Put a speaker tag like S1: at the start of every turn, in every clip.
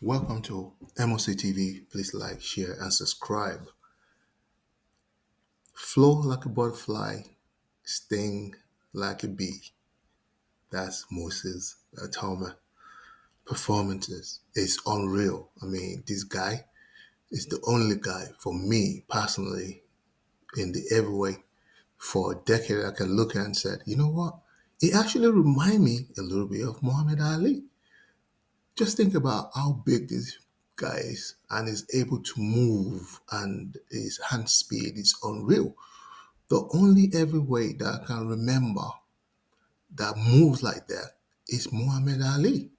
S1: Welcome to MOC TV. Please like, share, and subscribe. Flow like a butterfly, sting like a bee. That's Moses Itauma performances. It's unreal. I mean, this guy is the only guy for me personally in the heavyweight for a decade I can look at and said, you know what? It actually reminds me a little bit of Muhammad Ali. Just think about how big this guy is and is able to move, and his hand speed is unreal. The only heavyweight that I can remember that moves like that is Muhammad Ali.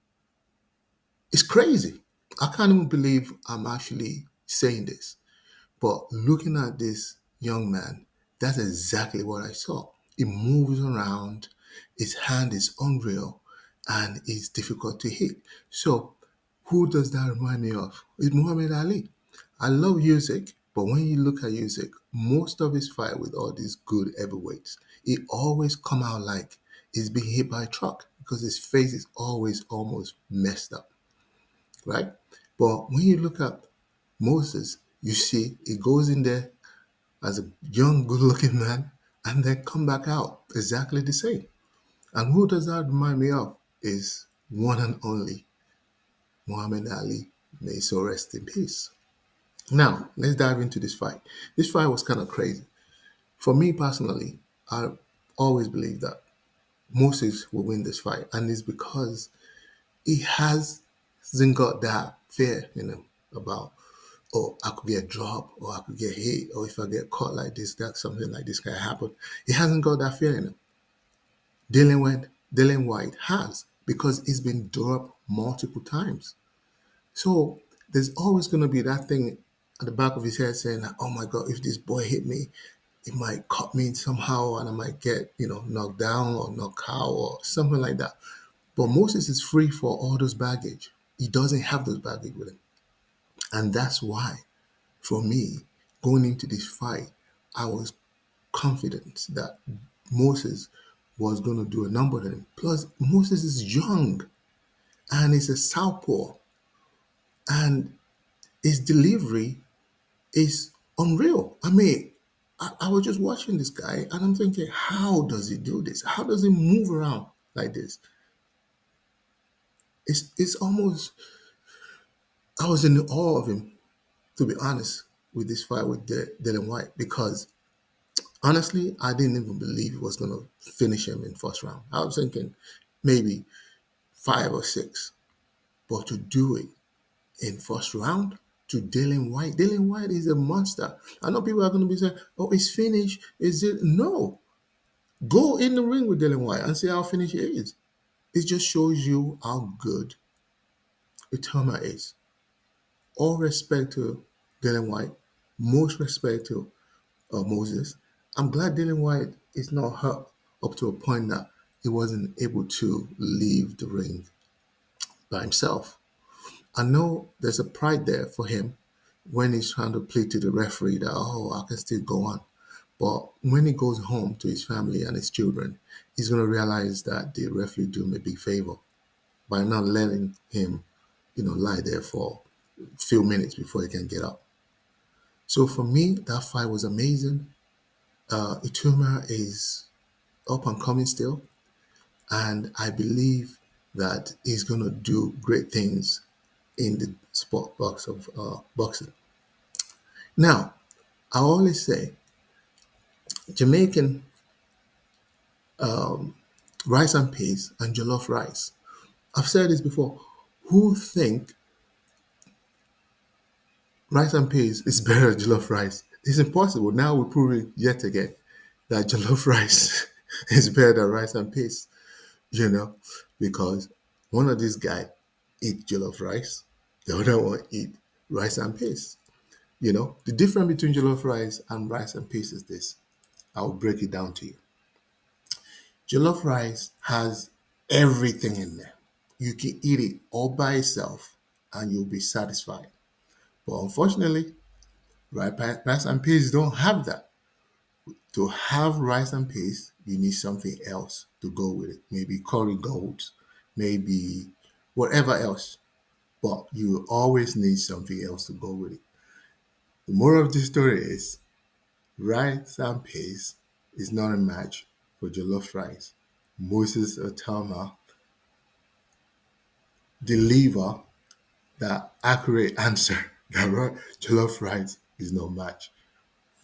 S1: It's crazy. I can't even believe I'm actually saying this. But looking at this young man, that's exactly what I saw. He moves around, his hand is unreal, and it's difficult to hit. So, who does that remind me of? It's Muhammad Ali. I love Usyk, but when you look at Usyk, most of his fight with all these good heavyweights, he always come out like he's being hit by a truck because his face is always almost messed up, right? But when you look at Moses, you see he goes in there as a young, good-looking man and then come back out exactly the same. And who does that remind me of is one and only Muhammad Ali. May so rest in peace. Now, let's dive into this fight. This fight was kind of crazy. For me personally, I always believe that Moses will win this fight, and it's because he hasn't got that fear in him about, oh, I could get dropped, or I could get hit, or if I get caught like this, that something like this can happen. He hasn't got that fear in him. Dillian Whyte has, because he's been dropped multiple times. So there's always going to be that thing at the back of his head saying, oh my God, if this boy hit me, it might cut me somehow and I might get, knocked down or knocked out or something like that. But Moses is free for all those baggage. He doesn't have those baggage with him. And that's why, for me, going into this fight, I was confident that Moses was going to do a number on him. Plus, Moses is young and he's a southpaw, and his delivery is unreal. I mean, I was just watching this guy and I'm thinking, how does he do this? How does he move around like this? It's almost, I was in awe of him, to be honest, with this fight with Dillian Whyte, because honestly, I didn't even believe he was going to finish him in first round. I was thinking maybe 5 or 6, but to do it in first round to Dillian Whyte is a monster. I know people are going to be saying, "Oh, it's finished." Is it? No. Go in the ring with Dillian Whyte and see how finished he is. It just shows you how good Itauma is. All respect to Dillian Whyte, most respect to Moses. I'm glad Dillian Whyte is not hurt up to a point that he wasn't able to leave the ring by himself. I know there's a pride there for him when he's trying to plead to the referee that, oh, I can still go on. But when he goes home to his family and his children, he's going to realize that the referee do him a big favor by not letting him, lie there for a few minutes before he can get up. So for me, that fight was amazing. Ituma is up and coming still, and I believe that he's going to do great things in the sport box of boxing. Now, I always say Jamaican rice and peas and jollof rice. I've said this before. Who think rice and peas is better than jollof rice? It's impossible. Now we're proving yet again that jollof rice is better than rice and peas, you know, because one of these guys eat jollof rice, the other one eat rice and peas. The difference between jollof rice and rice and peas is this. I'll break it down to you. Jollof rice has everything in there. You can eat it all by itself and you'll be satisfied. But unfortunately, rice and peas don't have that. To have rice and peas, you need something else to go with it. Maybe curry goat, maybe whatever else. but you will always need something else to go with it. The moral of the story is rice and peas is not a match for jollof rice. Moses Itauma deliver the accurate answer that jollof rice is no match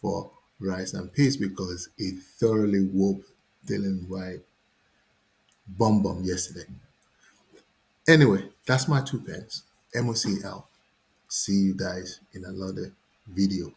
S1: for rice and peas because it thoroughly whooped Dillian Whyte bum yesterday. Anyway, that's my 2 pence. MOCL. See you guys in another video.